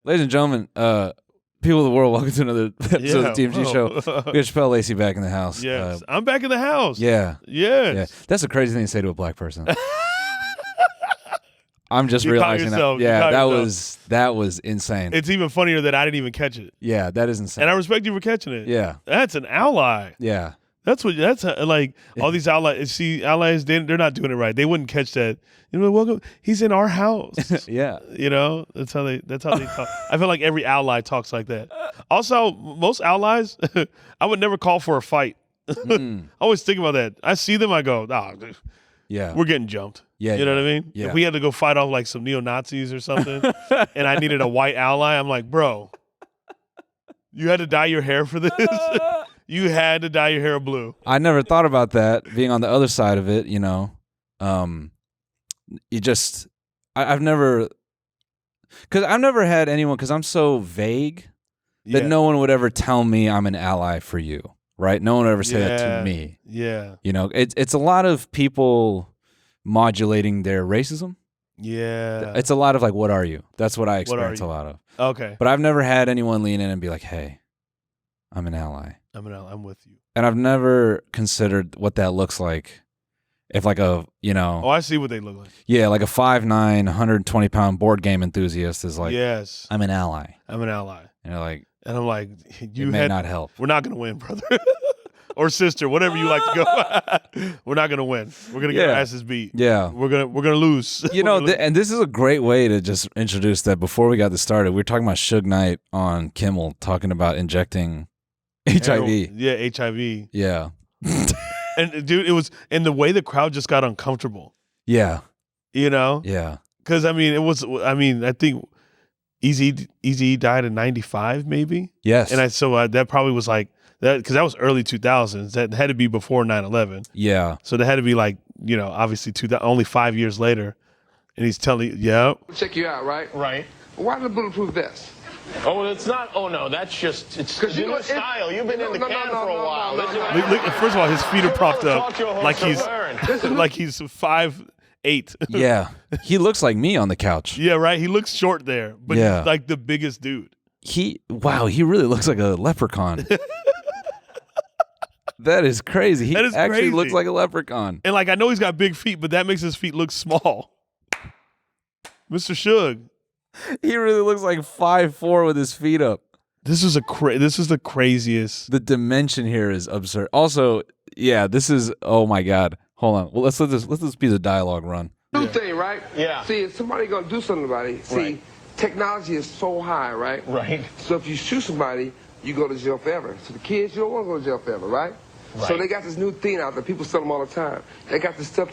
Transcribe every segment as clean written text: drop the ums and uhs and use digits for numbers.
Ladies and gentlemen, people of the world, welcome to another episode of the TMG show. We got Shapel, Lacey back in the house. Yes, I'm back in the house. Yeah. Yes. Yeah. That's a crazy thing to say to a black person. I'm just You caught realizing yourself. that. You Yeah, caught that was insane. It's even funnier that I didn't even catch it. Yeah, that is insane. And I respect you for catching it. Yeah. That's an ally. Yeah. That's like all these allies. See, allies, they're not doing it right. They wouldn't catch that. You know, welcome. He's in our house. Yeah. You know, that's how they talk. I feel like every ally talks like that. Also, most allies, I would never call for a fight. I always think about that. I see them, I go, Yeah. we're getting jumped. Yeah. You know what I mean? Yeah. If we had to go fight off like some neo-Nazis or something, and I needed a white ally, I'm like, bro, you had to dye your hair for this? You had to dye your hair blue. I never thought about that, being on the other side of it, you know. I've never had anyone, because I'm so vague that no one would ever tell me I'm an ally for you, right? No one would ever say that to me. Yeah. You know, it's a lot of people modulating their racism. Yeah. It's a lot of like, what are you? That's what I experience a lot of. Okay. But I've never had anyone lean in and be like, hey, I'm an ally. I'm with you. And I've never considered what that looks like. If like a, you know. Oh, I see what they look like. Yeah, like a 5'9", 120-pound board game enthusiast is like, yes, I'm an ally. I'm an ally. And you're like, and I'm like, you may not help. We're not going to win, brother. Or sister, whatever you like to go. We're not going to win. We're going to get our asses beat. Yeah. We're gonna lose. You know, and this is a great way to just introduce that. Before we got this started, we were talking about Suge Knight on Kimmel talking about injecting HIV. Yeah, HIV. Yeah. And dude, it was, and the way the crowd just got uncomfortable. Yeah. You know? Yeah. Because I think Eazy died in 95 maybe. Yes. And that probably was like that, because that was early 2000s. That had to be before 9/11. Yeah. So that had to be like, you know, obviously only 5 years later. And he's telling you, check you out, right? Right. Why the bulletproof vest? Oh, it's not. Oh no, that's just it's the new style. You've been in the can for a while. Look, first of all, his feet are propped up like he's 5'8". Yeah. He looks like me on the couch. Yeah, right. He looks short there, but he's like the biggest dude. He really looks like a leprechaun. That is crazy. He actually looks like a leprechaun. And like, I know he's got big feet, but that makes his feet look small. Mr. Suge. He really looks like 5'4" with his feet up. This is the craziest. The dimension here is absurd. Also, yeah, this is, oh my God. Hold on. Well, let's let this piece of dialogue run. New thing, right? Yeah. See, if somebody gonna do something about it, see, technology is so high, right? Right. So if you shoot somebody, you go to jail forever. So the kids, you don't want to go to jail forever, right? So they got this new thing out there. People sell them all the time. They got this stuff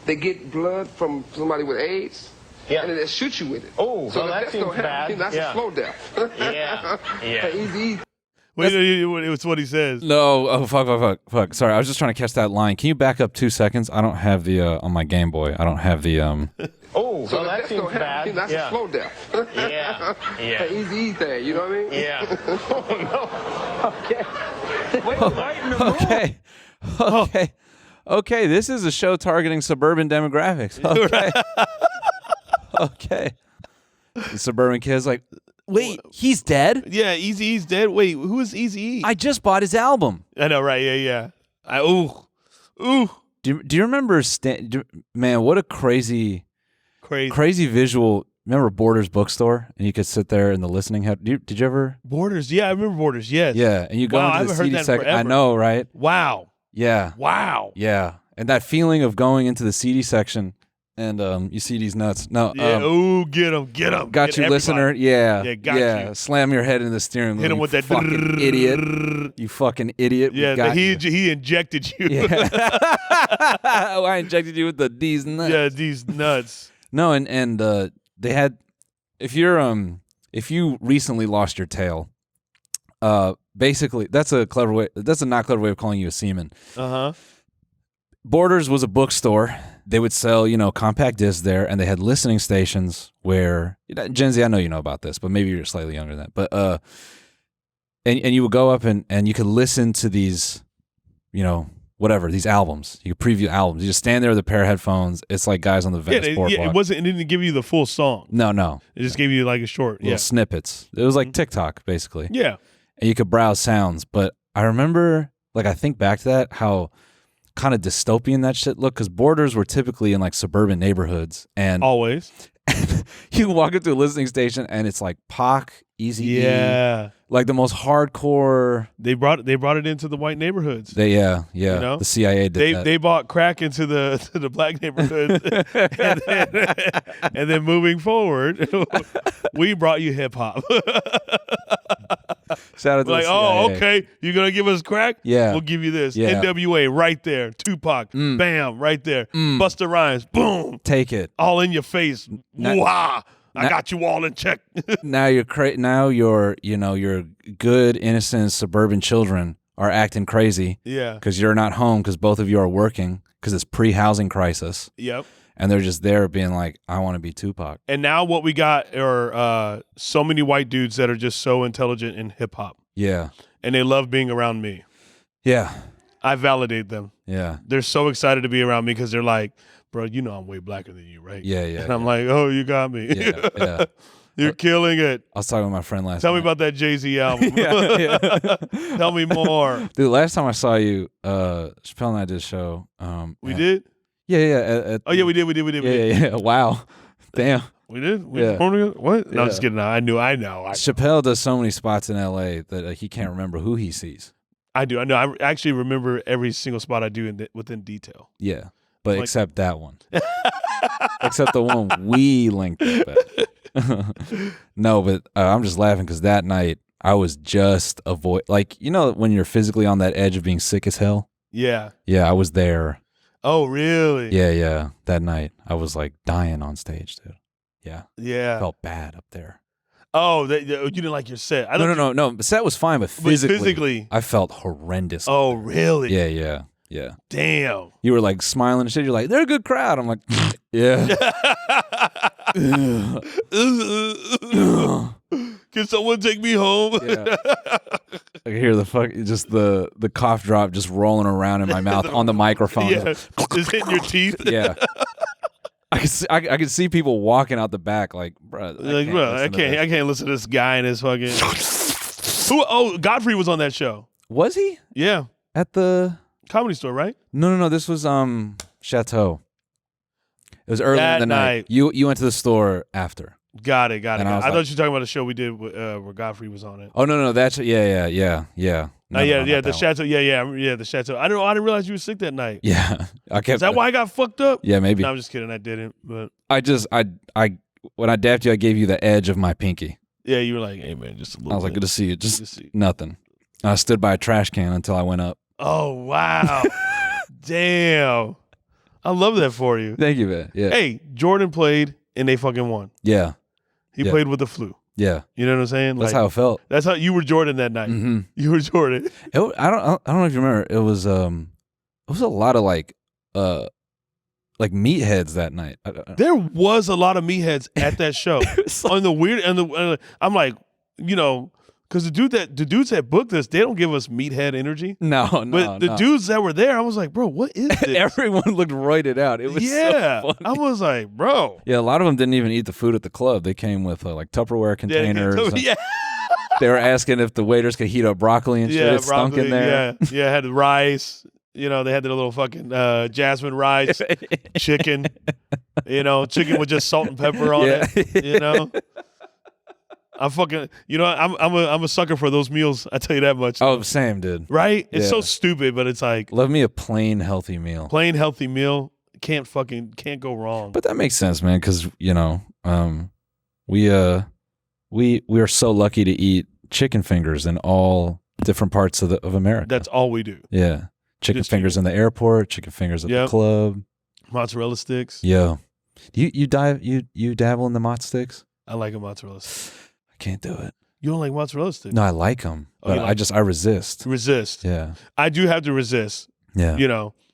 they get blood from somebody with AIDS. Yeah. And then they shoot you with it. Oh, so well, that seems bad. That's a slow death. Yeah. Easy. Wait, it's what he says. No, oh, fuck. Sorry, I was just trying to catch that line. Can you back up 2 seconds? I don't have the, on my Game Boy, I don't have the, Oh, so that seems bad. That's a slow death. Yeah. Easy thing, you know what I mean? Yeah. Oh, no. Okay. Wait, right in the room. Okay, this is a show targeting suburban demographics. Okay. Okay. The suburban kid's like, wait, he's dead? Yeah, Eazy-E's dead. Wait, who is Eazy-E? I just bought his album. I know, right? Yeah. Ooh. Do you remember, man, what a crazy visual. Remember Borders Bookstore? And you could sit there in the listening head. Did you ever? Borders, yeah, I remember Borders, yes. Yeah, and you go into the CD section. I know, right? Wow. Yeah. Wow. Yeah. And that feeling of going into the CD section and you see these nuts. No. Yeah, get him. Got you, listener. Yeah. Yeah, got you. Slam your head in the steering wheel. Hit him with that fucking idiot. You fucking idiot. Yeah, he injected you. Yeah. Oh, I injected you with these nuts. Yeah, these nuts. No, and they had, if you recently lost your tail, basically that's a not clever way of calling you a seaman. Borders was a bookstore. They would sell, compact discs there, and they had listening stations where, Gen Z, I know you know about this, but maybe you're slightly younger than that. But and you would go up and you could listen to these, whatever, these albums. You could preview albums. You just stand there with a pair of headphones. It's like guys on the Venice boardwalk. It didn't give you the full song. No. It just gave you like a short little snippets. It was like TikTok, basically. Yeah. And you could browse sounds. But I remember, like, I think back to that, how kind of dystopian that shit looked, because Borders were typically in like suburban neighborhoods. And always. You walk into a listening station and it's like Pac, Eazy-E. Yeah. Like the most hardcore. They brought it into the white neighborhoods. You know? The CIA did that. They bought crack into the black neighborhoods, and then moving forward, we brought you hip hop. Shout out to like, the CIA. okay, you're gonna give us crack? Yeah, we'll give you this. Yeah. NWA right there, Tupac, bam, right there. Busta Rhymes, boom, take it, all in your face. Wah! I got you all in check. Now your good, innocent suburban children are acting crazy. Yeah. Because you're not home because both of you are working because it's pre-housing crisis. Yep. And they're just there being like, I want to be Tupac. And now what we got are so many white dudes that are just so intelligent in hip hop. Yeah. And they love being around me. Yeah. I validate them. Yeah. They're so excited to be around me because they're like, bro, you know I'm way blacker than you, right? Yeah. And I'm like, oh, you got me. Yeah. You're killing it. I was talking with my friend last night. Tell me about that Jay-Z album. Tell me more. Dude, last time I saw you, Shapel and I did a show. We did? Yeah. We did. Yeah. Wow. Damn. We did? Yeah. What? No, Yeah. I'm just kidding. I know. Shapel does so many spots in L.A. that he can't remember who he sees. I do. I know. I actually remember every single spot I do within detail. Yeah. But except that one. Except the one we linked up at. No, but I'm just laughing because that night I was just when you're physically on that edge of being sick as hell? Yeah. Yeah, I was there. Oh, really? Yeah. That night I was like dying on stage, dude. Yeah. Yeah. I felt bad up there. Oh, you didn't like your set. No. The set was fine, but physically I felt horrendous. Oh, really? Yeah. Damn. You were like smiling and shit. You're like, they're a good crowd. I'm like, yeah. Can someone take me home? Yeah. I can hear the cough drop just rolling around in my mouth on the microphone. Yeah, just hitting your teeth. Yeah. I could see people walking out the back like, bro, I can't listen to this guy and his fucking. Oh, Godfrey was on that show. Was he? Yeah. At the Comedy Store, right? No. This was Chateau. It was early in the night. You went to the store after. Got it. And I thought you were talking about a show we did where Godfrey was on it. Oh no, that's yeah. The Chateau. Yeah, the Chateau. I didn't realize you were sick that night. Yeah, Is that why I got fucked up? Yeah, maybe. No, I'm just kidding. I didn't. But I when I dapped you, I gave you the edge of my pinky. Yeah, you were like, hey man, just a little. I was like, good to see you. Just good to see you. Nothing. And I stood by a trash can until I went up. Oh wow, damn! I love that for you. Thank you, man. Yeah. Hey, Jordan played and they fucking won. Yeah. He played with the flu. Yeah. You know what I'm saying? That's how it felt. That's how you were Jordan that night. Mm-hmm. You were Jordan. I don't know if you remember. It was a lot of like meatheads that night. There was a lot of meatheads at that show. On the weird I'm like, because the dudes that booked this, they don't give us meathead energy. No. But the dudes that were there, I was like, bro, what is this? Everyone looked roided out. It was so funny. I was like, bro. Yeah, a lot of them didn't even eat the food at the club. They came with like Tupperware containers. Yeah. They were asking if the waiters could heat up broccoli and shit. It stunk in there. Yeah, had rice. They had their little fucking jasmine rice, chicken. Chicken with just salt and pepper on it. I'm fucking. I'm a sucker for those meals. I tell you that much. Oh, same, dude. Right? It's so stupid, but it's like love me a plain healthy meal. Plain healthy meal can't go wrong. But that makes sense, man, because we are so lucky to eat chicken fingers in all different parts of America. That's all we do. Yeah, chicken fingers in the airport, chicken fingers at the club, mozzarella sticks. Yeah, you dabble in the mozz sticks. I like a mozzarella stick. I can't do it. You don't like mozzarella sticks? No, I like them, but I resist. Yeah, I do have to resist. Yeah,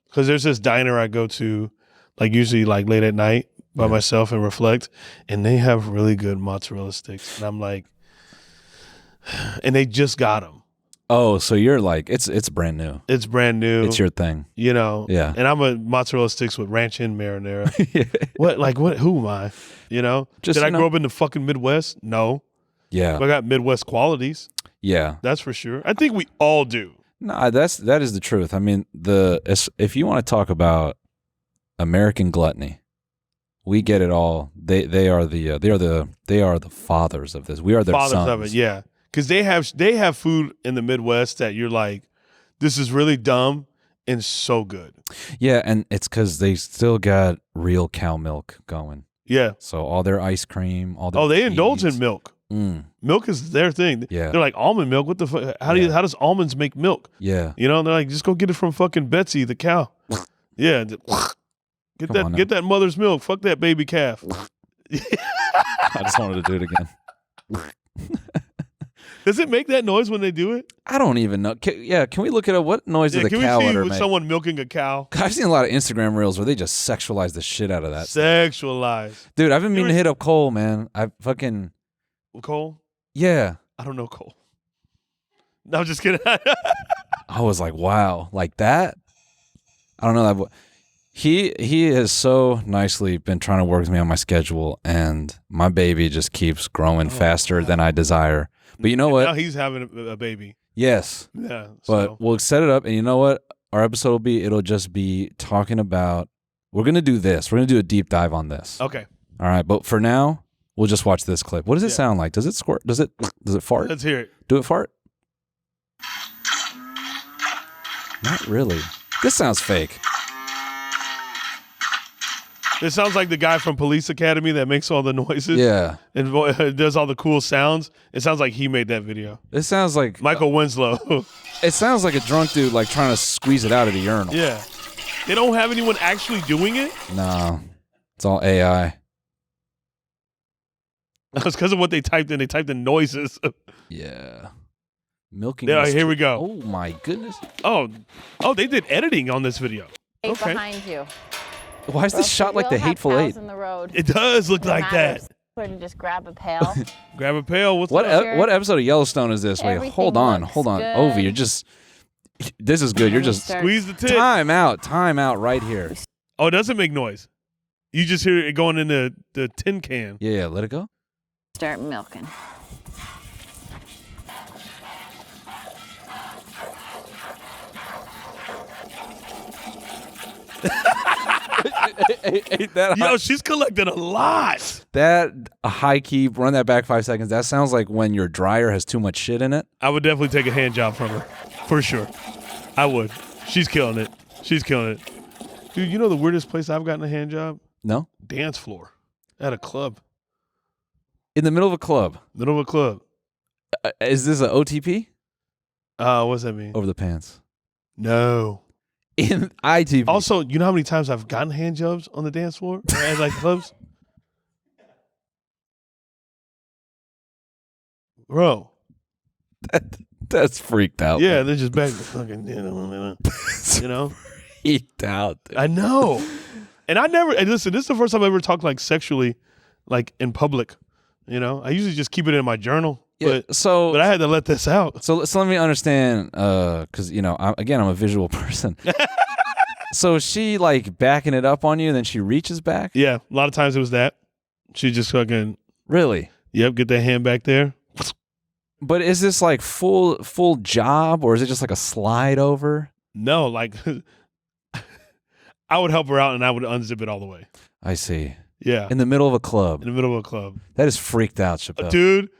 because there's this diner I go to, like usually like late at night by myself and reflect, and they have really good mozzarella sticks, and I'm like, and they just got them. Oh, so you're like it's brand new. It's brand new. It's your thing. You know. Yeah. And I'm a mozzarella sticks with ranch and marinara. What? Who am I? You know? Did I grow up in the fucking Midwest? No. Yeah. But I got Midwest qualities. Yeah. That's for sure. I think we all do. No, that is the truth. I mean, if you want to talk about American gluttony, we get it all. They are the fathers of this. We are their fathers sons. of it. Yeah. Because they have food in the Midwest that you're like, this is really dumb and so good. Yeah, and it's because they still got real cow milk going. Yeah. So all their ice cream, all their they indulge in milk. Mm. Milk is their thing. Yeah. They're like, almond milk. What the fuck? How does almonds make milk? Yeah. You know, they're like, just go get it from fucking Betsy the cow. Yeah. Get that mother's milk. Fuck that baby calf. I just wanted to do it again. Does it make that noise when they do it? I don't even know. Can we look at what noise does the cow udder Can we see make? someone milking a cow? I've seen a lot of Instagram reels where they just sexualize the shit out of that. Sexualize. Dude, I've been meaning to hit up Cole, man. Cole? Yeah. I don't know Cole. No, I'm just kidding. I was like, wow, like that? I don't know that. He has so nicely been trying to work with me on my schedule, and my baby just keeps growing faster than I desire. But you know what? Now he's having a baby. Yes. Yeah. But we'll set it up, and you know what? Our episode it'll just be talking about, we're going to do this. We're going to do a deep dive on this. Okay. All right. But for now, we'll just watch this clip. What does it sound like? Does it squirt? Does it fart? Let's hear it. Do it fart? Not really. This sounds fake. It sounds like the guy from Police Academy that makes all the noises. Yeah. And does all the cool sounds. It sounds like he made that video. It sounds like Michael Winslow. It sounds like a drunk dude like trying to squeeze it out of the urinal. Yeah. They don't have anyone actually doing it? No. It's all AI. That's because of what they typed in. They typed in noises. Yeah. Milking. Yeah, here we go. Oh my goodness. Oh, they did editing on this video. Okay. Behind you. Why is this shot like the Hateful Eight? In the road. It does look like that. Couldn't just grab a pail. Grab a pail. What episode of Yellowstone is this? Wait, hold on. Good. Ovi, you're just. This is good. You're just squeeze the tip. Time out right here. Oh, it doesn't make noise. You just hear it going in the tin can. Yeah, let it go. Start milking. Ain't that Yo, she's collected a lot. That a high key, run that back 5 seconds. That sounds like when your dryer has too much shit in it. I would definitely take a hand job from her. For sure. I would. She's killing it. Dude, you know the weirdest place I've gotten a hand job? No? Dance floor. At a club. In the middle of a club. Middle of a club. Is this an OTP? What does that mean? Over the pants. No. In ITP. Also, you know how many times I've gotten hand jobs on the dance floor at like clubs? Bro. That's freaked out. Yeah, they're just back to fucking, you know. Freaked out. Dude. I know. And listen, this is the first time I ever talked like sexually, like in public. You know, I usually just keep it in my journal. Yeah, but I had to let this out. So let me understand, because I'm a visual person. So she like backing it up on you, and then she reaches back. Yeah, a lot of times it was that. She just fucking really. Yep, get that hand back there. But is this like full job, or is it just like a slide over? No, like I would help her out, and I would unzip it all the way. I see. Yeah, in the middle of a club. That is freaked out, Shapel. Dude.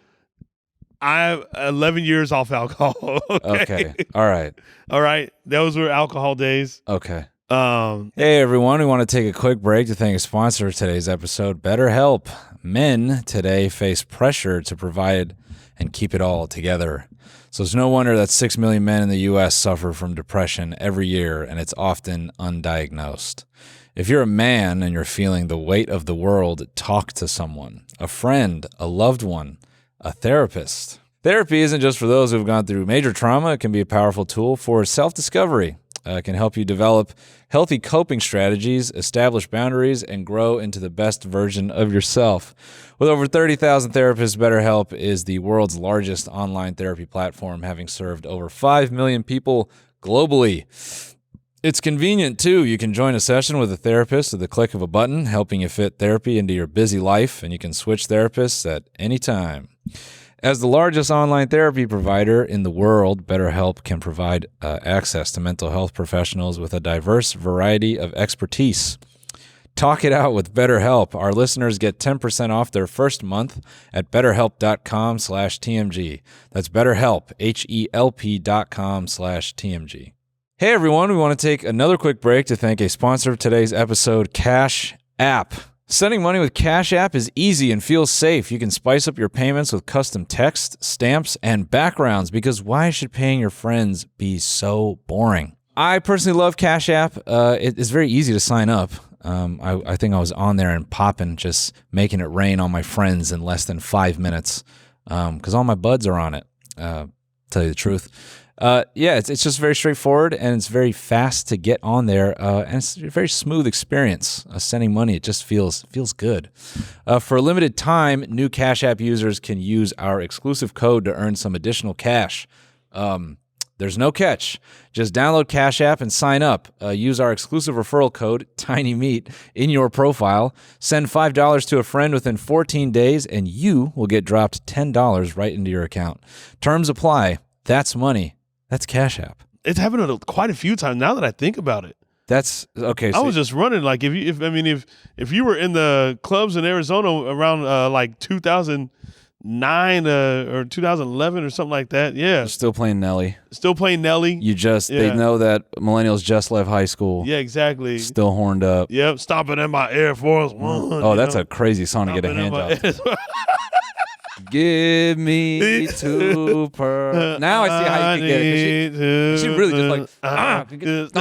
I'm 11 years off alcohol. Okay. All right. Those were alcohol days. Okay. Hey, everyone. We want to take a quick break to thank a sponsor of today's episode, BetterHelp. Men today face pressure to provide and keep it all together. So it's no wonder that 6 million men in the U.S. suffer from depression every year, and it's often undiagnosed. If you're a man and you're feeling the weight of the world, talk to someone, a friend, a loved one, a therapist. Therapy isn't just for those who've gone through major trauma. It can be a powerful tool for self-discovery. can help you develop healthy coping strategies, establish boundaries, and grow into the best version of yourself. With over 30,000 therapists, BetterHelp is the world's largest online therapy platform, having served over 5 million people globally. It's convenient, too. You can join a session with a therapist at the click of a button, helping you fit therapy into your busy life, and you can switch therapists at any time. As the largest online therapy provider in the world, BetterHelp can provide access to mental health professionals with a diverse variety of expertise. Talk it out with BetterHelp. Our listeners get 10% off their first month at betterhelp.com/TMG. That's BetterHelp, HELP.com/TMG. Hey everyone, we want to take another quick break to thank a sponsor of today's episode, Cash App. Sending money with Cash App is easy and feels safe. You can spice up your payments with custom text, stamps, and backgrounds, because why should paying your friends be so boring? I personally love Cash App. It is very easy to sign up. I think I was on there and popping, just making it rain on my friends in less than 5 minutes, because all my buds are on it, tell you the truth. It's just very straightforward, and it's very fast to get on there, and it's a very smooth experience. Sending money, it just feels good. For a limited time, new Cash App users can use our exclusive code to earn some additional cash. There's no catch. Just download Cash App and sign up. Use our exclusive referral code, TinyMeat, in your profile. Send $5 to a friend within 14 days, and you will get dropped $10 right into your account. Terms apply. That's money. That's Cash App. It's happened quite a few times now that I think about it. That's okay. I was just running like if you were in the clubs in Arizona around like 2009 or 2011 or something like that, yeah. Still playing Nelly. They know that millennials just left high school. Yeah, exactly. Still horned up. Yep, stomping in my Air Force One. Oh, that's a crazy song to get a hand job. Give me two per. Now I see how you can get it. She really just like get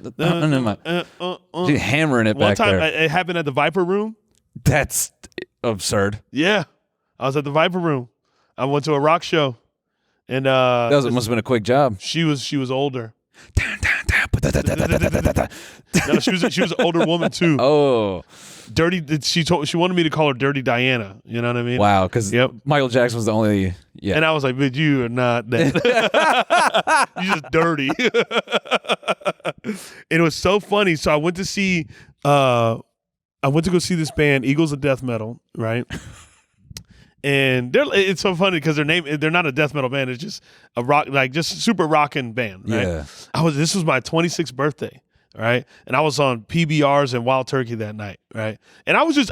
the thumb in my. She's hammering it back there. One time it happened at the Viper Room. That's absurd. Yeah, I was at the Viper Room. I went to a rock show, and must have been a quick job. She was older. No, she was an older woman too. Oh. Dirty. She wanted me to call her Dirty Diana. You know what I mean? Wow, because Michael Jackson was the only. Yeah. And I was like, "But you are not that. You're just dirty." And it was so funny. So I went to see. I went to go see this band, Eagles of Death Metal, right? And it's so funny because they're not a death metal band. It's just a rock, like just super rocking band, right? Yeah. This was my 26th birthday. Right. And I was on PBRs and Wild Turkey that night. Right. And I was just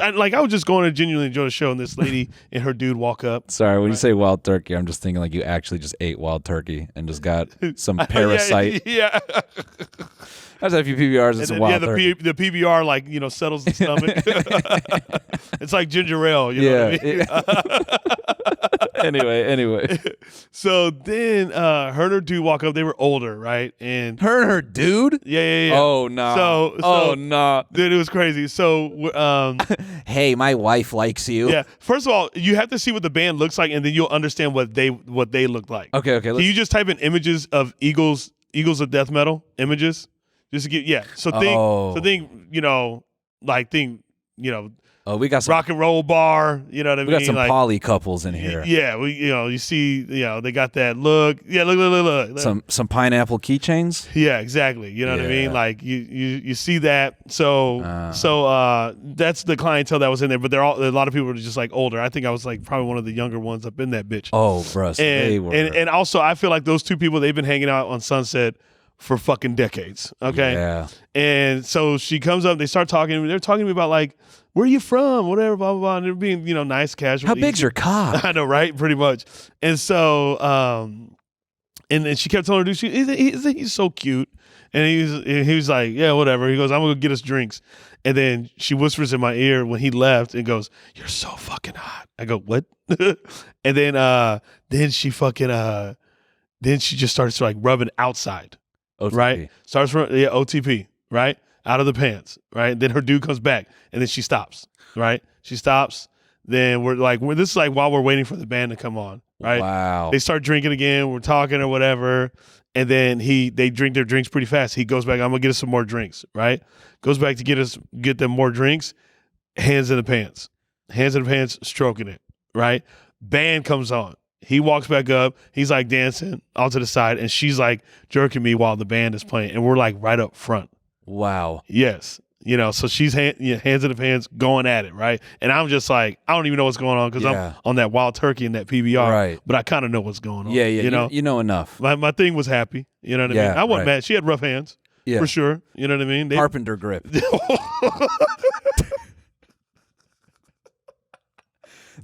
going to genuinely enjoy the show. And this lady and her dude walk up. Sorry. When you say Wild Turkey, I'm just thinking like you actually just ate Wild Turkey and just got some parasite. Yeah. I just had a few PBRs and some Wild Turkey. The PBR settles the stomach. It's like ginger ale. You know what I mean? Anyway. So then her and her dude walk up. They were older, right? And her and her dude? Yeah. Oh, no. No. Dude, it was crazy. So hey, my wife likes you. Yeah. First of all, you have to see what the band looks like, and then you'll understand what they look like. Okay. Can you just type in images of Eagles of Death Metal images? Just to get So think we got some rock and roll bar. You know what I mean? We got some poly couples in here. Yeah, you see, they got that look. Yeah, look. Some pineapple keychains. Yeah, exactly. You know what I mean? Like you see that. So that's the clientele that was in there. But a lot of people were just like older. I think I was like probably one of the younger ones up in that bitch. Oh, bro, they were. And also I feel like those two people, they've been hanging out on Sunset for fucking decades. Okay. Yeah. And so she comes up, they start talking. They're talking to me about like, where are you from? Whatever, blah, blah, blah. And they're being, nice, casual. How big's your cock? I know, right? Pretty much. And so, and then she kept telling her, dude, he's so cute. And he was like, yeah, whatever. He goes, I'm going to get us drinks. And then she whispers in my ear when he left and goes, you're so fucking hot. I go, what? And then she fucking, then she just starts like rubbing outside. OTP. Right? Starts from OTP, right? Out of the pants, right? Then her dude comes back, and then she stops, right? She stops. Then this is like while we're waiting for the band to come on. right? Wow. They start drinking again. We're talking or whatever. And then they drink their drinks pretty fast. He goes back, I'm going to get us some more drinks, right? Goes back to get them more drinks. Hands in the pants, stroking it, right? Band comes on. He walks back up. He's like dancing all to the side, and she's like jerking me while the band is playing, and we're like right up front. Wow. Yes. So she's hands in the pants going at it, right? And I'm just like, I don't even know what's going on because I'm on that wild turkey and that PBR, right? But I kind of know what's going on. Yeah. You know enough. My thing was happy. You know what I mean? I wasn't mad. She had rough hands, for sure. You know what I mean? Carpenter grip.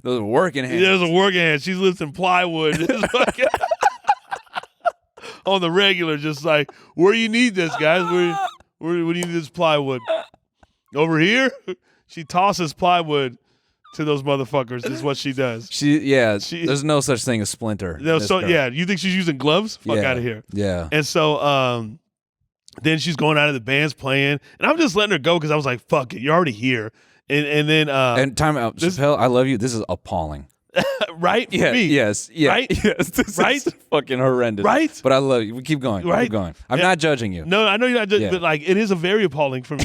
Those are working hands. Yeah, those are working hands. She's lifting plywood. On the regular, just like, where you need this, guys? Where do you need this plywood? Over here? She tosses plywood to those motherfuckers. This is what she does. There's no such thing as splinter. No, you think she's using gloves? Fuck out of here. Yeah. And so then she's going out of the band's playing, and I'm just letting her go because I was like, fuck it, you're already here. And then and time out, Shapel, I love you. This is appalling. Right? Yeah. Me. Yes. Yeah. Right? Yes. This is fucking horrendous. Right? But I love you. We keep going. Right? Keep going. I'm not judging you. No, I know you're not judging, but like it is a very appalling for me.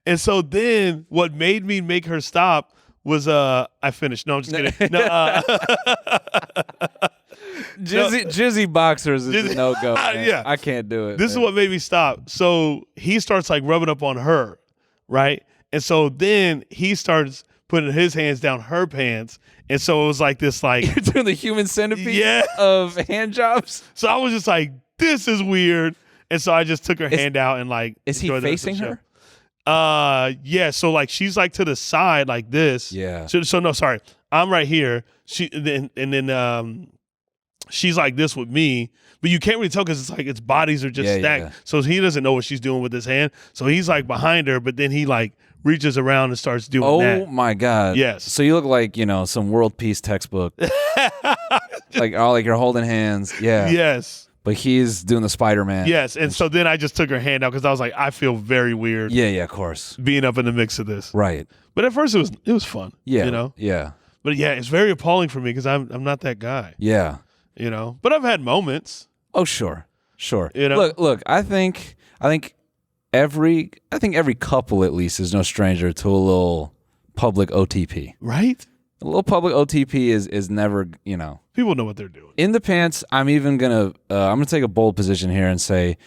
And so then what made me make her stop was I finished. No, I'm just kidding. No, Jizzy boxers is a no-go. Yeah. I can't do it. This is what made me stop. So he starts like rubbing up on her, right? And so then he starts putting his hands down her pants. And so it was like this, like you're doing the human centipede of hand jobs. So I was just like, this is weird. And so I just took her hand out and like. Is he facing her? Yeah. So like she's like to the side like this. Yeah. So no, sorry, I'm right here. Then she's like this with me, but you can't really tell because it's like its bodies are just stacked. Yeah. So he doesn't know what she's doing with his hand. So he's like behind her, but then he like reaches around and starts doing that. Oh my God. Yes. So you look like, some world peace textbook. like you're holding hands. Yeah. Yes. But he's doing the Spider-Man. Yes. And so then I just took her hand out because I was like, I feel very weird. Yeah, of course. Being up in the mix of this. Right. But at first it was fun. Yeah. Yeah. But yeah, it's very appalling for me because I'm not that guy. Yeah. But I've had moments. Oh, sure. Look, I think every couple at least is no stranger to a little public OTP. Right? A little public OTP is never, People know what they're doing. In the pants, I'm even gonna take a bold position here and say,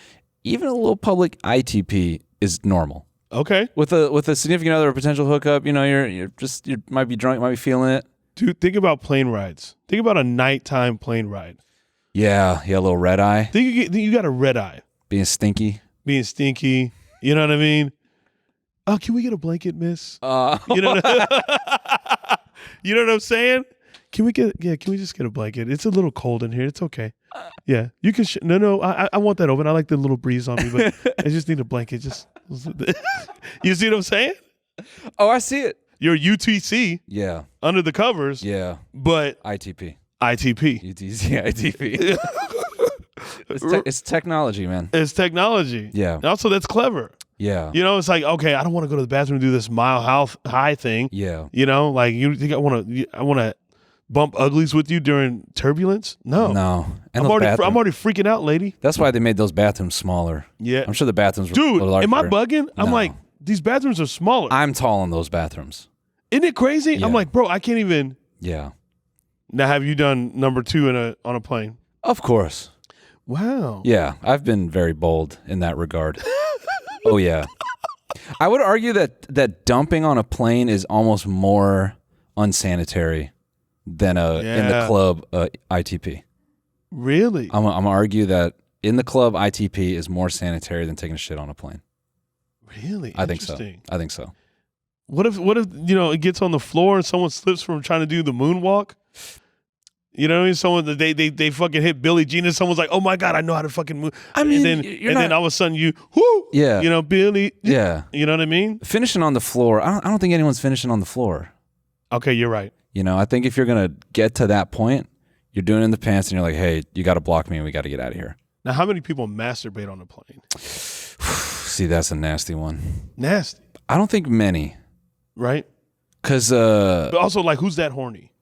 even a little public ITP is normal. Okay. With a significant other or potential hookup, you might be drunk, might be feeling it. Dude, think about plane rides. Think about a nighttime plane ride. Yeah, a little red eye. Think you got a red eye. Being stinky. You know what I mean? Oh, can we get a blanket, miss? You know what I'm saying? Can we just get a blanket? It's a little cold in here. It's okay. Yeah, you can. No, I want that open. I like the little breeze on me, but I just need a blanket. Just you see what I'm saying? Oh, I see it. You're UTC. Yeah. Under the covers. Yeah. But ITP. UTC, ITP. It's technology, man. It's technology. Yeah. And also, that's clever. Yeah. It's like, okay, I don't want to go to the bathroom and do this mile high thing. Yeah. Like you think I want to bump uglies with you during turbulence? No. And I'm already freaking out, lady. That's why they made those bathrooms smaller. Yeah. I'm sure the bathrooms were Dude, larger. am I bugging? I'm like, these bathrooms are smaller. I'm tall in those bathrooms. Isn't it crazy? Yeah. I'm like, bro, I can't even. Yeah. Now, have you done number 2 on a plane? Of course. Wow. Yeah, I've been very bold in that regard. Oh yeah. I would argue that dumping on a plane is almost more unsanitary than in the club ITP. Really? I'm gonna argue that in the club ITP is more sanitary than taking a shit on a plane. Really? I think so. What if it gets on the floor and someone slips from trying to do the moonwalk? You know what I mean? Someone they fucking hit Billie Jean and someone's like, "Oh my God, I know how to fucking move." I mean, then all of a sudden you, whoo, yeah, Billie, yeah, you know what I mean? Finishing on the floor, I don't think anyone's finishing on the floor. Okay, you're right. I think if you're gonna get to that point, you're doing it in the pants, and you're like, "Hey, you got to block me, and we got to get out of here." Now, how many people masturbate on a plane? See, that's a nasty one. Nasty. I don't think many. Right? Cause But also, like, who's that horny?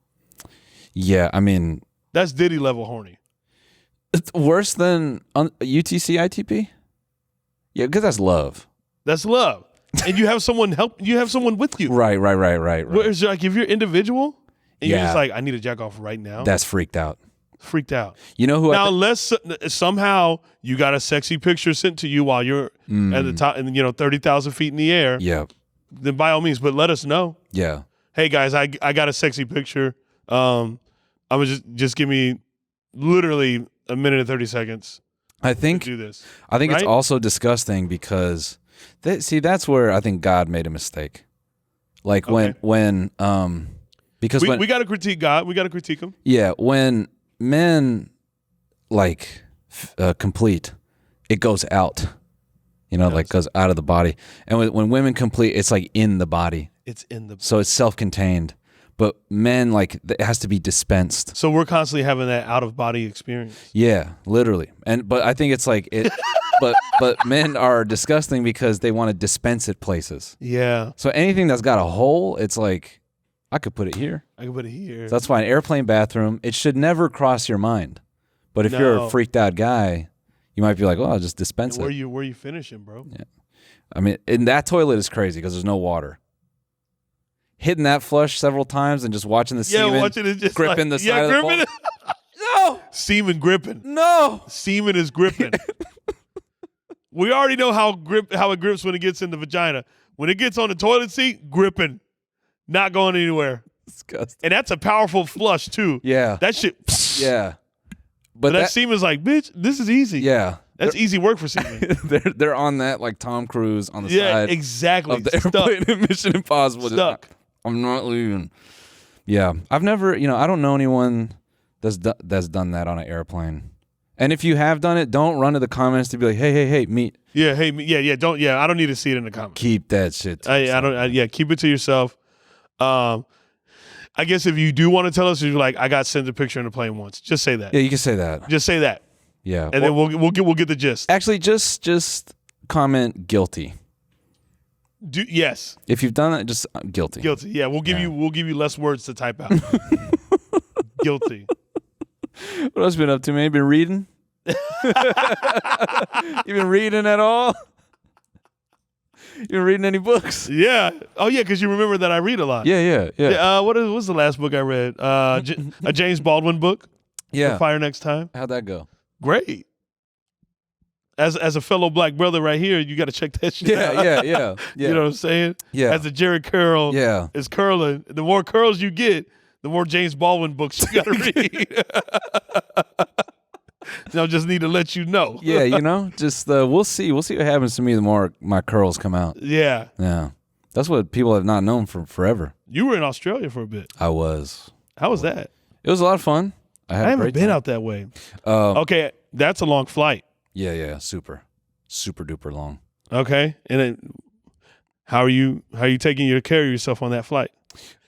yeah, I mean, That's Diddy level horny. it's worse than UTC ITP. Yeah, because that's love. That's love. And you have someone you have someone with you. Right. Whereas, like, if you're individual and you're Yeah. just like, I need to jack off right now. That's freaked out. Freaked out. You know who? Now, unless somehow you got a sexy picture sent to you while you're at the top, 30,000 feet in the air, Yeah. then by all means, but let us know. Yeah. Hey guys, I got a sexy picture. I'm gonna just give me literally a minute and 30 seconds I to think do this. it's right? also disgusting because that's where I think God made a mistake. Like Okay. because We got to critique God. We got to critique him. yeah, when men like complete, it goes out. Like goes out of the body. And when women complete, it's like in the body. It's in the. So it's self-contained. But men, like, it has to be dispensed. So we're constantly having that out of body experience. Yeah, literally. But I think it's like it. but men are disgusting because they want to dispense it places. Yeah, So anything that's got a hole, it's like I could put it here. I can put it here. So that's why an airplane bathroom, it should never cross your mind. But if you're No. a freaked out guy, you might be like, "Oh, I'll just dispense where it." you finishing, bro? Yeah. I mean, and that toilet is crazy because there's no water. Hitting that flush several times and just watching the semen watching it just gripping like, the side of the gripping bowl. No, Semen gripping. no. Semen is gripping. We already know how it grips when it gets in the vagina. When it gets on the toilet seat, gripping, not going anywhere. Disgusting. And that's a powerful flush too. Yeah. That shit. Yeah. But But that semen's like, bitch, this is easy. yeah. That's easy work for semen. They're on that like Tom Cruise on the Yeah, side exactly. of the airplane in Mission Impossible. Just, Stuck. I'm not leaving. Yeah. I've never, I don't know anyone that's done that on an airplane. And if you have done it, don't run to the comments to be like, hey, meet. Yeah, hey, I don't need to see it in the comments. Keep that shit. Keep it to yourself. I guess if you do want to tell us, you're like, I got sent a picture in the plane once. Just say that. Yeah, you can say that. Just say that, Yeah. and then we'll get the gist. Actually, just comment guilty. Yes, If you've done it, just guilty. guilty. Yeah, we'll give you less words to type out. Guilty. What else you been up to, man? You been reading? You been reading at all? You been reading any books? Yeah. Oh yeah, because you remember that I read a lot. Yeah. What was the last book I read? A James Baldwin book. Yeah. Fire Next Time. How'd that go? Great. As a fellow black brother right here, you got to check that shit out. Yeah. You know what I'm saying? Yeah. As the Jerry curl is curling, the more curls you get, the more James Baldwin books you got to read. I just need to let you know. Yeah, just we'll see. We'll see what happens to me the more my curls come out. Yeah. Yeah. That's what people have not known for forever. You were in Australia for a bit. I was. How was that? It was a lot of fun. I haven't been out that way. Okay, that's a long flight. Yeah. Super duper long. Okay, and then how are you taking care of yourself on that flight?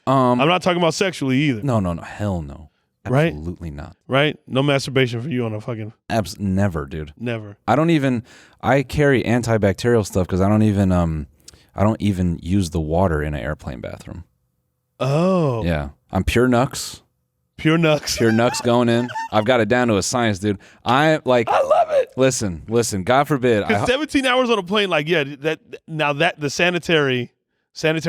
I'm not talking about sexually either. No. Hell no. Right? Absolutely not. Right? No masturbation for you on a fucking Never, dude. never. I carry antibacterial stuff because I don't even use the water in an airplane bathroom. Oh. Yeah. I'm pure nux. Pure nuts. Pure nux going in. I've got it down to a science, dude. I love it. Listen, God forbid. 17 hours on a plane, like, yeah, the sanitary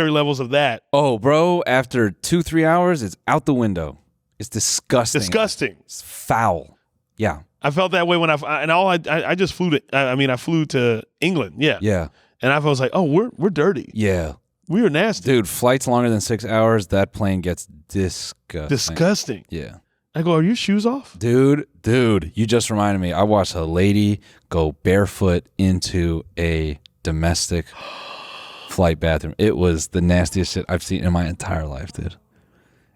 levels of that. Oh, bro, after 2-3 hours, it's out the window. It's disgusting. Disgusting. It's foul. Yeah. I felt that way when I just flew to, I flew to England. Yeah. Yeah. And I was like, oh, we're dirty. Yeah. We are nasty. Dude, flights longer than 6 hours, that plane gets disgusting. Disgusting. Yeah. I go, are your shoes off? Dude, you just reminded me. I watched a lady go barefoot into a domestic flight bathroom. It was the nastiest shit I've seen in my entire life, dude.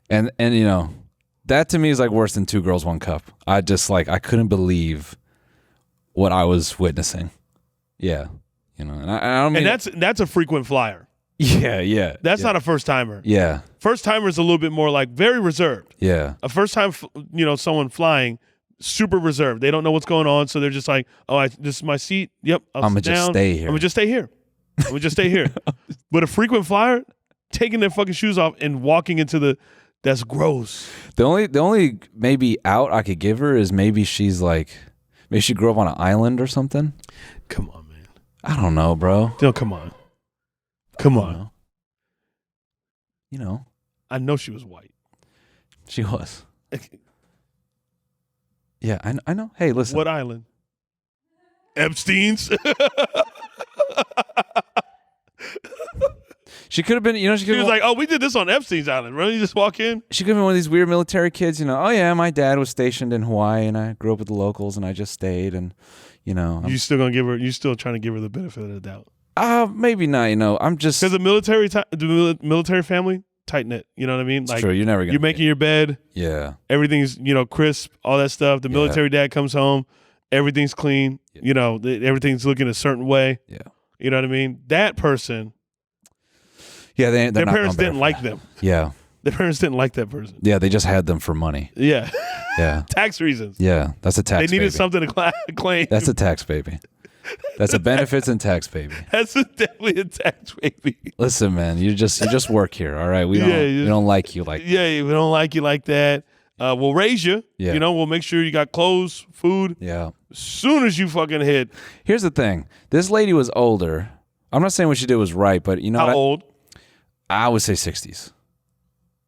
And that to me is like worse than 2 Girls, 1 Cup. I couldn't believe what I was witnessing. Yeah. And I don't mean... And that's a frequent flyer. Yeah. That's not a first timer. Yeah. First timer is a little bit more like very reserved. Yeah. A first time, someone flying, super reserved. They don't know what's going on, so they're just like, "Oh, this is my seat. Yep, I'm gonna just stay here. I'm gonna just stay here. But a frequent flyer, taking their fucking shoes off and walking into the. That's gross. The only maybe out I could give her is maybe she's like, maybe she grew up on an island or something. Come on, man. I don't know, bro. No, come on. Come on. You know. I know she was white. She was. Yeah, I know. Hey, listen. What island? Epstein's. She could have been, she was like, oh, we did this on Epstein's Island. Really? You just walk in? She could have been one of these weird military kids, oh yeah, my dad was stationed in Hawaii and I grew up with the locals and I just stayed and, You still gonna give her, you still trying to give her the benefit of the doubt? Maybe not, I'm just. Because the military family, tight knit, you know what I mean? Like, true, you're never gonna. You're making your bed. Yeah. Everything's, crisp, all that stuff. The military dad comes home, everything's clean, everything's looking a certain way. Yeah. You know what I mean? That person. Yeah, their parents didn't like them. Yeah. Their parents didn't like that person. Yeah, they just had them for money. Yeah. Yeah. Tax reasons. Yeah, that's a tax. They needed baby. something to claim. That's a tax baby. That's a benefits and tax baby. That's definitely a tax baby. Listen, man, you just work here, all right? We don't like you like that. Yeah, we don't like you like that. We'll raise you. Yeah. We'll make sure you got clothes, food. Yeah. As soon as you fucking hit. Here's the thing. This lady was older. I'm not saying what she did was right, but How old? I would say 60s.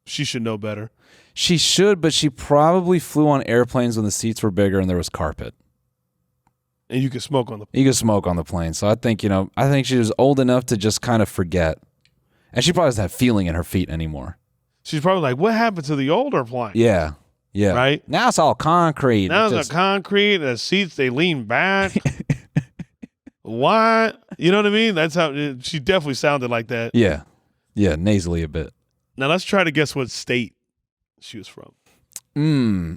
She should know better. She should, but she probably flew on airplanes when the seats were bigger and there was carpet. And you could smoke on the plane. You could smoke on the plane. So I think, I think she was old enough to just kind of forget. And she probably doesn't have feeling in her feet anymore. She's probably like, what happened to the older plane? Yeah. Yeah. Right? Now it's all concrete. Now it's concrete. The seats, they lean back. What? You know what I mean? That's how she definitely sounded like that. Yeah. Yeah, nasally a bit. Now let's try to guess what state she was from.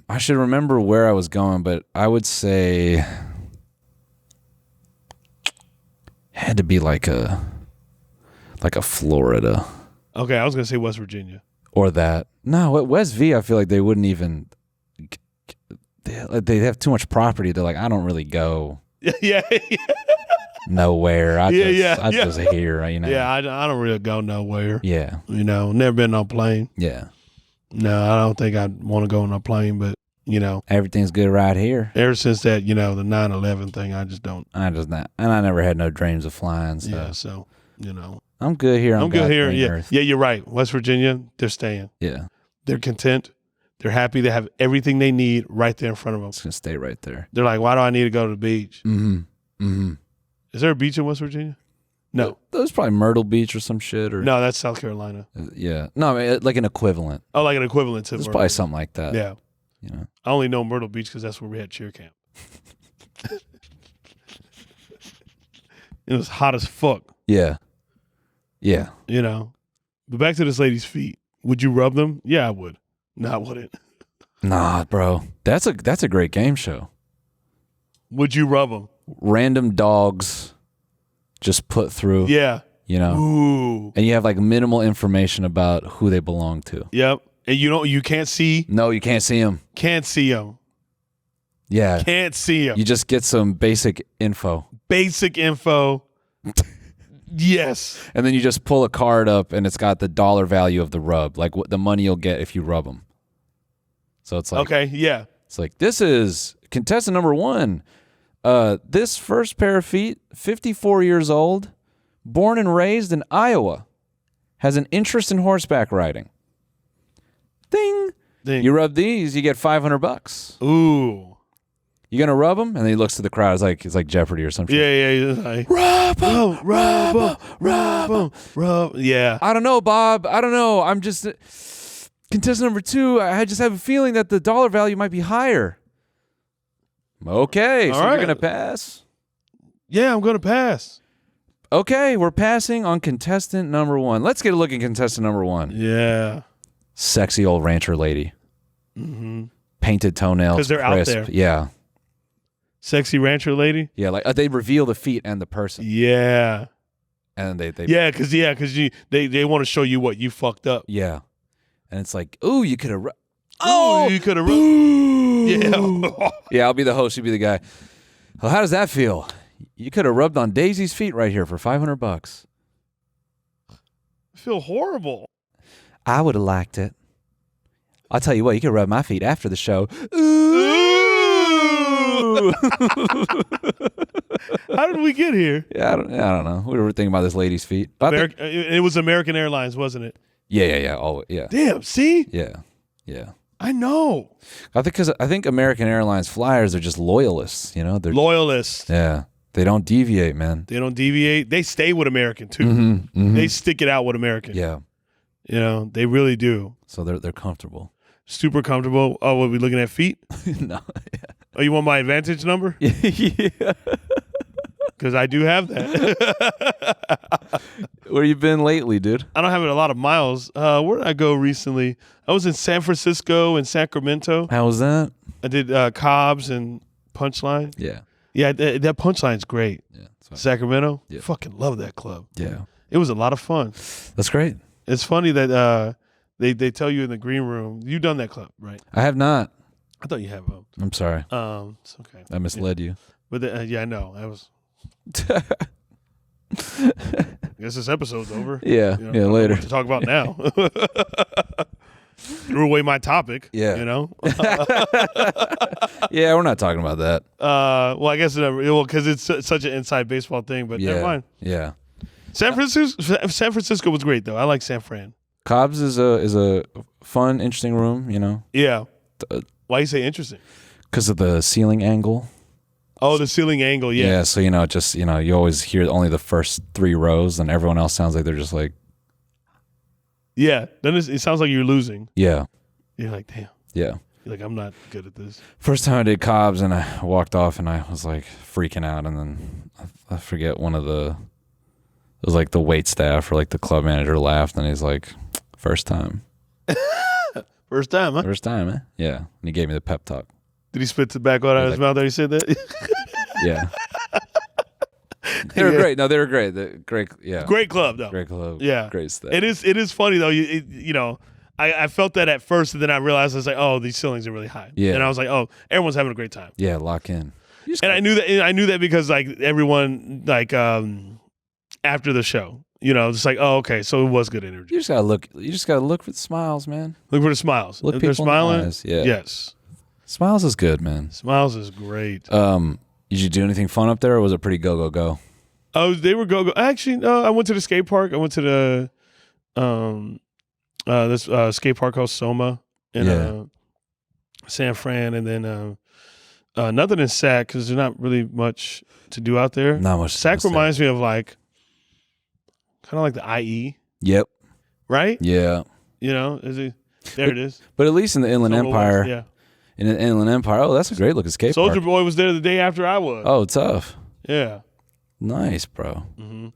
I should remember where I was going, but I would say it had to be like a Florida. Okay, I was gonna say West Virginia. Or that. No, at West V, I feel like they wouldn't even. They have too much property. They're like, I don't really go. Yeah. Nowhere. I just here. Yeah, I don't really go nowhere. Yeah. Never been on a plane. Yeah. No, I don't think I'd want to go on a plane, but everything's good right here. Ever since that, the 9/11 thing, I just don't. I just not, and I never had no dreams of flying. So. Yeah, so I'm good here. I'm good here. Yeah, Earth. yeah, you're right. West Virginia, they're staying. Yeah, they're content. They're happy. They have everything they need right there in front of them. It's gonna stay right there. They're like, why do I need to go to the beach? Mm-hmm. Mm-hmm. Is there a beach in West Virginia? No. There's probably Myrtle Beach or some shit. Or no, that's South Carolina. Yeah. No, I mean, like an equivalent. Oh, like an equivalent to There's Myrtle probably Beach. something like that. Yeah. I only know Myrtle Beach because that's where we had cheer camp. It was hot as fuck. Yeah. Yeah. But back to this lady's feet. Would you rub them? Yeah, I would. No, I wouldn't. Nah, bro. That's a great game show. Would you rub them? Random dogs just put through. Yeah. Ooh. And you have like minimal information about who they belong to. Yep. And you can't see. No, you can't see them. Can't see them. Yeah. Can't see them. You just get some basic info. Basic info. Yes. And then you just pull a card up and it's got the dollar value of the rub, like what the money you'll get if you rub them. So it's like, okay, yeah. It's like, this is contestant number 1. This first pair of feet, 54 years old, born and raised in Iowa, has an interest in horseback riding. Ding. Ding. You rub these, you get $500. Ooh. You gonna rub them? And then he looks to the crowd. It's like Jeopardy or something. Yeah. Like, rub them. Yeah. I don't know, Bob. I don't know. I'm just contestant number 2. I just have a feeling that the dollar value might be higher. Okay, so you're gonna pass? Yeah, I'm gonna pass. Okay, we're passing on contestant number 1. Let's get a look at contestant number 1. Yeah. Sexy old rancher lady. Mm-hmm. Painted toenails. Because they're crisp. out there. Yeah. Sexy rancher lady. Yeah, like they reveal the feet and the person. Yeah. And they because they want to show you what you fucked up. Yeah. And it's like, ooh, you could have. Oh, you could have. Yeah. Yeah, I'll be the host. You be the guy. Well, how does that feel? You could have rubbed on Daisy's feet right here for $500. I feel horrible. I would have liked it. I'll tell you what, you could rub my feet after the show. Ooh. How did we get here? Yeah, I don't know. We were thinking about this lady's feet. It was American Airlines, wasn't it? Yeah. Oh, yeah. Damn, see? Yeah. I know. I think American Airlines flyers are just loyalists, you know? They're Loyalists. Yeah. They don't deviate, man. They don't deviate. They stay with American, too. Mm-hmm. They stick it out with American. Yeah. You know, they really do. So they're comfortable. Super comfortable. Oh, what, we looking at feet? No. Yeah. Oh, you want my advantage number? Yeah. Because I do have that. Where you been lately, dude? I don't have a lot of miles. Where did I go recently? I was in San Francisco and Sacramento. How was that? I did Cobb's and Punchline. Yeah. Yeah, that Punchline's great. Yeah. Sacramento? Yeah. Fucking love that club. Yeah. It was a lot of fun. That's great. It's funny that they tell you in the green room. You done that club, right? I have not. I thought you have. I'm sorry. It's okay. I misled you. But yeah, I know. I was. I guess this episode's over. Yeah. You know, Yeah, I don't know later. what to talk about now. Threw away my topic. Yeah. You know. Yeah, we're not talking about that. Well, I guess because it's such an inside baseball thing. But never mind. Yeah. San Francisco was great though. I like San Fran. Cobb's is a fun, interesting room, you know, Yeah. Why you say interesting? because of the ceiling angle. Oh, the ceiling angle. Yeah. So you always hear only the first 3 rows, and everyone else sounds like they're just like, Yeah. Then it sounds like you're losing. yeah, You're like, damn. yeah. You're like, I'm not good at this. First time I did Cobb's, and I walked off, and I was like freaking out, and then I forget it was like the wait staff or like the club manager laughed, and he's like, first time, First time, huh? first time, eh? Yeah, and he gave me the pep talk. Did he spit tobacco out of his mouth that he said that? Yeah. They were great. No, they were great. Great, yeah. Great club, though. Great club. Yeah. Great stuff. It is funny, though. You know, I felt that at first, and then I realized I was like, oh, these ceilings are really high. Yeah. And I was like, oh, everyone's having a great time. Yeah, lock in. And I knew that because like everyone after the show, you know, it's like, oh, okay, so it was good energy. You just gotta look for the smiles, man. Look for the smiles. Look If they're people in the smiling. eyes, yeah. Yes. Smiles is good, man. Smiles is great. Did you do anything fun up there, or was it pretty go? Oh, they were go. Actually, no. I went to the skate park. I went to the this skate park called Soma in San Fran, and then nothing in Sac because there's not really much to do out there. Not much. Sac reminds me of like kind of like the IE, Yep. right? Yeah. You know, there it is. But at least in the Inland Soma Empire, West, yeah. in the Inland Empire, oh, that's a great looking skate Soldier park. Boy was there the day after I was. Oh, tough. Yeah. Nice, bro. Mm-hmm.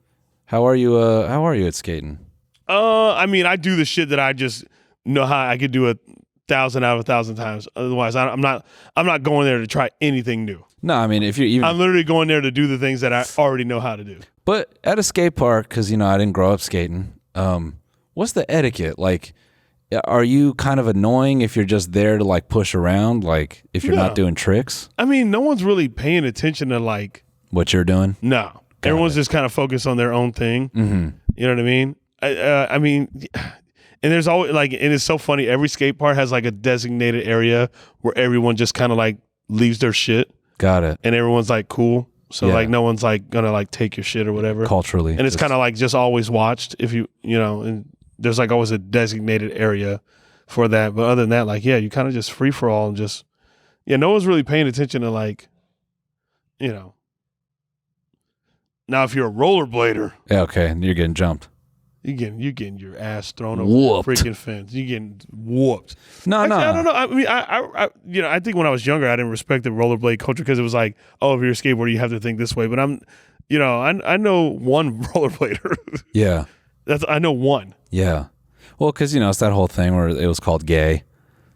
How are you? How are you at skating? I mean, I do the shit that I just know how I could do 1,000 out of 1,000 times. Otherwise, I'm not going there to try anything new. No, I mean, if you're even, I'm literally going there to do the things that I already know how to do. but at a skate park, because I didn't grow up skating. What's the etiquette like? Are you kind of annoying if you're just there to like push around, like if you're not doing tricks? I mean, no one's really paying attention to like What you're doing? no. Everyone's just kind of focused on their own thing. Mm-hmm. You know what I mean? I mean, and there's always like, and it's so funny. Every skate park has like a designated area where everyone just kind of like leaves their shit, Got it. and everyone's like cool. So Yeah. like no one's like gonna like take your shit or whatever. Culturally, And it's kind of like just always watched if you know, and there's like always a designated area for that. But other than that, like, yeah, you kind of just free for all and just, yeah, no one's really paying attention to like, you know. Now, if you're a rollerblader, Yeah, okay, you're getting jumped. you getting your ass thrown over Whooped. the freaking fence. You getting whooped. No, Actually, no. I don't know. I mean, I I think when I was younger, I didn't respect the rollerblade culture because it was like, oh, if you're a skateboarder, you have to think this way. But I know one rollerblader. Yeah, I know one. yeah. Well, because it's that whole thing where it was called gay,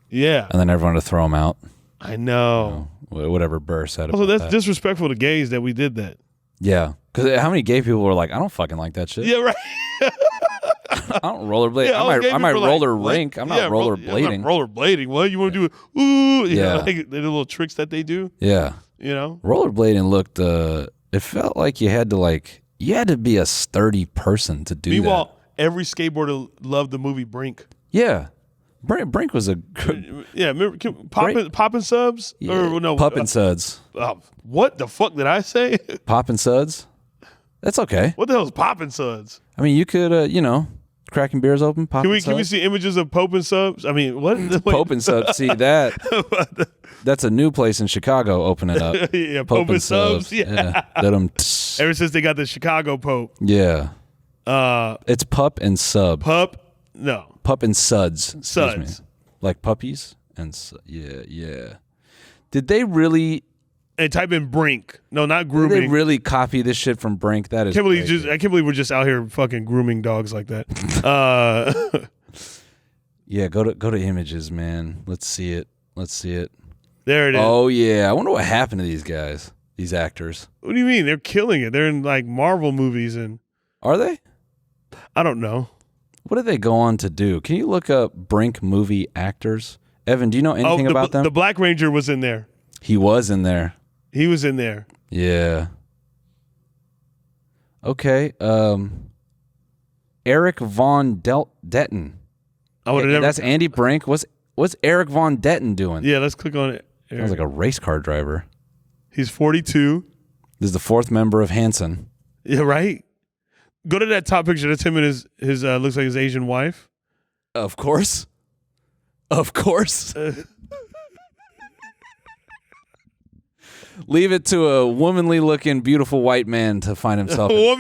Yeah, and then everyone to throw them out. I know. Whatever Burr said about Also, that's that. disrespectful to gays that we did that. Yeah, because how many gay people were like, I don't fucking like that shit. Yeah, right. I don't rollerblade. Yeah, all gay I might people are like, roller what? rink. I'm not Yeah, rollerblading. I'm not rollerblading. What you want to do? Ooh, Yeah. like the little tricks that they do. Yeah, You know. rollerblading looked. It felt like you had to be a sturdy person to do Meanwhile, every skateboarder loved the movie Brink. Yeah. Brink was a good. Yeah, remember Poppin' Subs? Yeah. Or no, Puppin' Suds. What the fuck did I say? Poppin' Suds? That's okay. What the hell is Poppin' Suds? I mean, you could, cracking beers open, poppin' Can we see images of Pope and Subs? I mean, what? Pope and Subs. See that? That's a new place in Chicago opening up. Yeah, Pope and Subs. Yeah. Ever since they got the Chicago Pope. Yeah. It's Pup and Sub. No. Pup and Suds. Suds. Like puppies? Yeah. Did they really... And type in Brink. No, not grooming. Did they really copy this shit from Brink? That is I can't believe we're just out here fucking grooming dogs like that. Yeah, go to images, man. Let's see it. There it is. Oh, yeah. I wonder what happened to these guys, these actors. What do you mean? They're killing it. They're in like Marvel movies and... Are they? I don't know. What did they go on to do? Can you look up Brink movie actors? Evan, do you know anything about them? The Black Ranger was in there. He was in there. He was in there. Yeah. Okay. Eric Von Detten. That's Andy Brink. What's Eric Von Detten doing? Yeah, let's click on it. Sounds like a race car driver. He's 42. This is the fourth member of Hanson. Yeah, right? Go to that top picture. That's him and his looks like his Asian wife. Of course. Leave it to a womanly looking, beautiful white man to find himself. To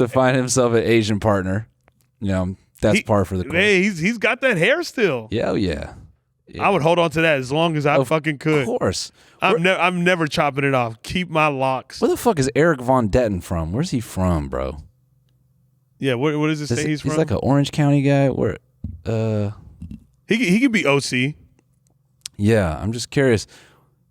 find himself an Asian partner. That's par for the course. Hey, he's got that hair still. Yeah, yeah. I would hold on to that as long as I fucking could. Of course. I'm never chopping it off. Keep my locks. Where the fuck is Eric Von Detten from? Where's he from, bro? Yeah, what does it say he's from? He's like an Orange County guy. Where? He could be OC. Yeah, I'm just curious.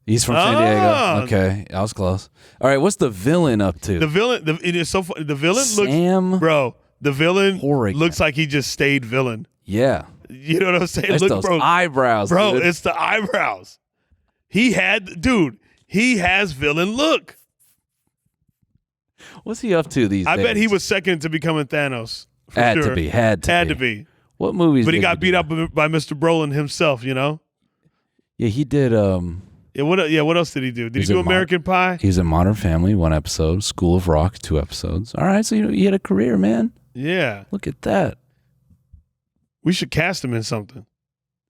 He's from San Diego. Okay, I was close. All right, what's the villain up to? The villain. It is so funny. The villain Sam bro. The villain Horrigan. looks like he just stayed villain. Yeah. You know what I'm saying? It's those eyebrows, bro. Dude. It's the eyebrows. He has villain look. What's he up to these days? I bet he was second to becoming Thanos. Had to be. What movies? But he got beat up by Mr. Brolin himself. You know. Yeah, he did. What else did he do? Did he do American Pie? He was in Modern Family, 1 episode. School of Rock, 2 episodes. All right, so he had a career, man. Yeah. Look at that. We should cast him in something.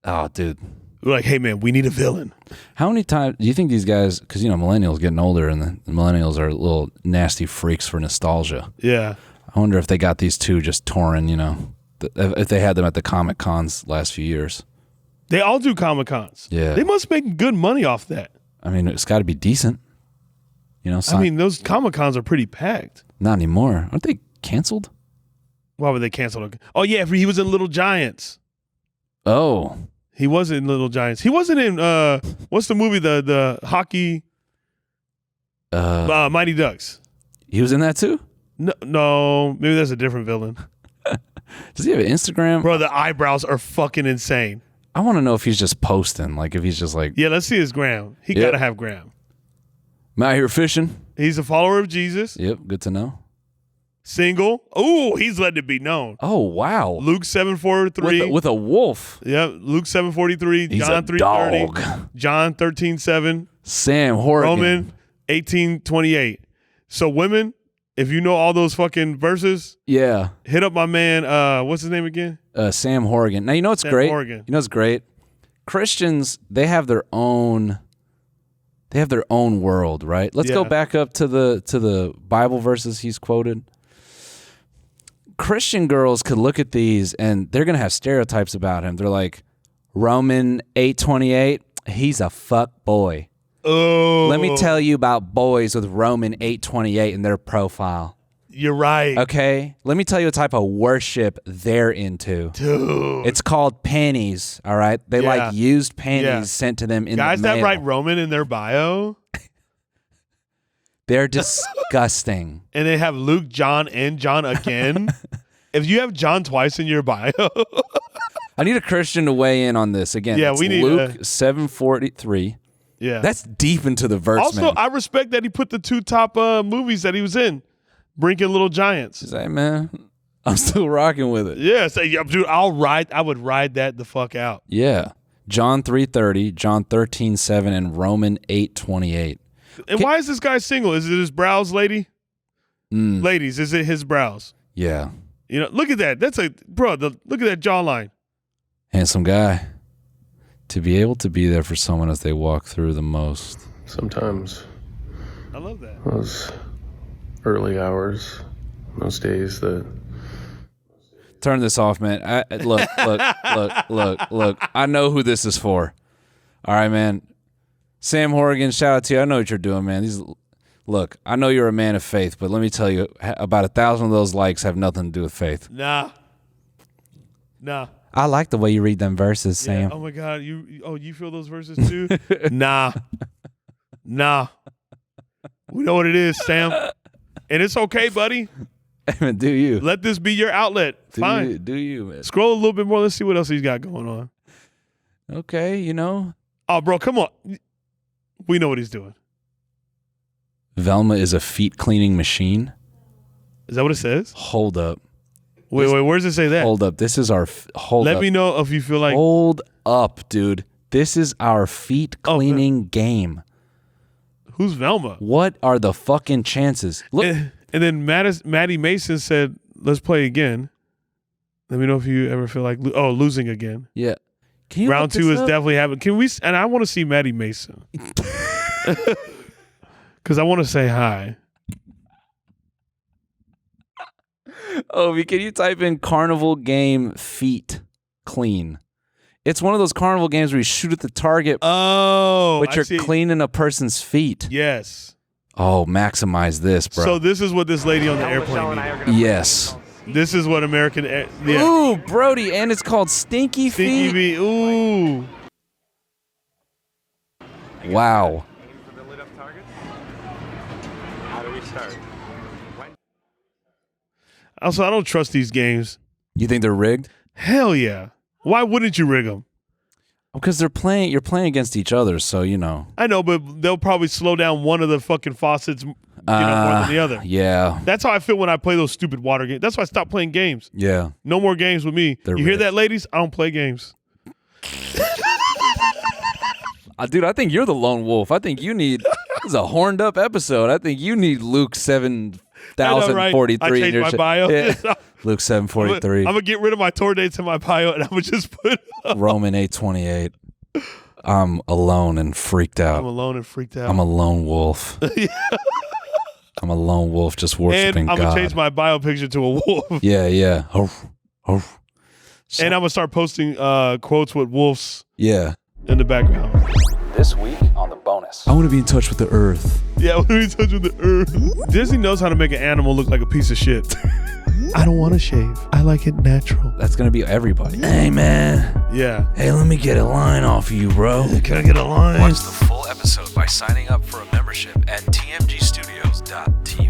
Oh, dude. We're like, hey, man, we need a villain. How many times do you think these guys, because, millennials getting older and the millennials are little nasty freaks for nostalgia. Yeah. I wonder if they got these two just touring, if they had them at the Comic Cons last few years. They all do Comic Cons. Yeah. They must make good money off that. I mean, it's got to be decent. Those Comic Cons are pretty packed. Not anymore. Aren't they canceled? Why would they cancel it? Oh, yeah, he was in Little Giants. Oh. He was in Little Giants. He wasn't in, what's the movie, the hockey? Mighty Ducks. He was in that too? No, maybe that's a different villain. Does he have an Instagram? Bro, the eyebrows are fucking insane. I want to know if he's just posting, like if he's just like... Yeah, let's see his gram. He got to have gram. I'm out here fishing. He's a follower of Jesus. Yep, good to know. Single. Oh, he's letting it be known. Oh, wow. Luke 7:43. With a wolf. Yep, Luke 7:43. He's John 3:30. John 13:7. Sam Horrigan. Roman 18:28. So women, if you know all those fucking verses, yeah, hit up my man. What's his name again? Sam Horrigan. Now you know what's great. Horrigan. You know what's great. Christians, they have their own world, right? Let's go back up to the Bible verses he's quoted. Christian girls could look at these and they're gonna have stereotypes about him. They're like, Roman 8:28, he's a fuck boy. Oh, let me tell you about boys with Roman 8:28 in their profile. You're right. Okay, let me tell you what type of worship they're into. Dude, it's called panties. All right, they like used panties sent to them in guys the mail. that write Roman in their bio. They're disgusting. And they have Luke, John, and John again. If you have John twice in your bio. I need a Christian to weigh in on this. Again, yeah, we need Luke 7:43. Yeah. That's deep into the verse, also, man. I respect that he put the 2 top movies that he was in. Brink and Little Giants. He's like, man, I'm still rocking with it. Yeah, dude, I would ride that the fuck out. Yeah. John 3:30, John 13:7, and Roman 8:28. And why is this guy single? Is it his brows, ladies, is it his brows? Yeah. You know, look at that. That's look at that jawline. Handsome guy. To be able to be there for someone as they walk through the most. Sometimes I love that. those early hours, those days that Turn this off, man. Look. I know who this is for. All right, man. Sam Horrigan, shout out to you. I know what you're doing, man. Look, I know you're a man of faith, but let me tell you, about 1,000 of those likes have nothing to do with faith. Nah. I like the way you read them verses, Sam. Yeah. Oh my God. You feel those verses too? Nah. We know what it is, Sam. And it's okay, buddy. Man, do you? Let this be your outlet. Fine. Do you, man? Scroll a little bit more. Let's see what else he's got going on. Okay, you know. Oh, bro, come on. We know what he's doing. Velma is a feet cleaning machine. Is that what it says? Hold up. Wait, where does it say that? Hold up. This is our Let me know if you feel like. Hold up, dude. This is our feet cleaning game. Who's Velma? What are the fucking chances? Look. And then Maddie Mason said, "Let's play again." Let me know if you ever feel like losing again. Yeah. Can you Round 2 is definitely happening. Can we? And I want to see Maddie Mason because I want to say hi. Ovi, can you type in carnival game feet clean? It's one of those carnival games where you shoot at the target, but you're cleaning a person's feet. Yes. Oh, maximize this, bro. So this is what this lady on the airplane needed. Yes. This is what American. Ooh, Brody, and it's called Stinky Feet. Stinky Feet. Ooh. Wow. How do we start? Also, I don't trust these games. You think they're rigged? Hell yeah. Why wouldn't you rig them? Because you're playing against each other, so you know. I know, but they'll probably slow down one of the fucking faucets, more than the other. Yeah. That's how I feel when I play those stupid water games. That's why I stopped playing games. Yeah. No more games with me. You hear that, ladies? I don't play games. Dude, I think you're the lone wolf. I think you need. This is a horned up episode. I think you need Luke 7,043. I changed my bio. Yeah. Luke 743. I'm gonna get rid of my tour dates in my bio, and I'm gonna just put Roman 8:28. I'm alone and freaked out. I'm alone and freaked out. I'm a lone wolf. I'm a lone wolf just worshiping and I'm God. gonna change my bio picture to a wolf. Yeah. And I'm gonna start posting quotes with wolves. Yeah. In the background. This week on the bonus. I want to be in touch with the earth. Yeah, I want to be in touch with the earth. Disney knows how to make an animal look like a piece of shit. I don't want to shave. I like it natural. That's going to be everybody. Hey, man. Yeah. Hey, let me get a line off of you, bro. Can I get a line? Watch the full episode by signing up for a membership at tmgstudios.tv.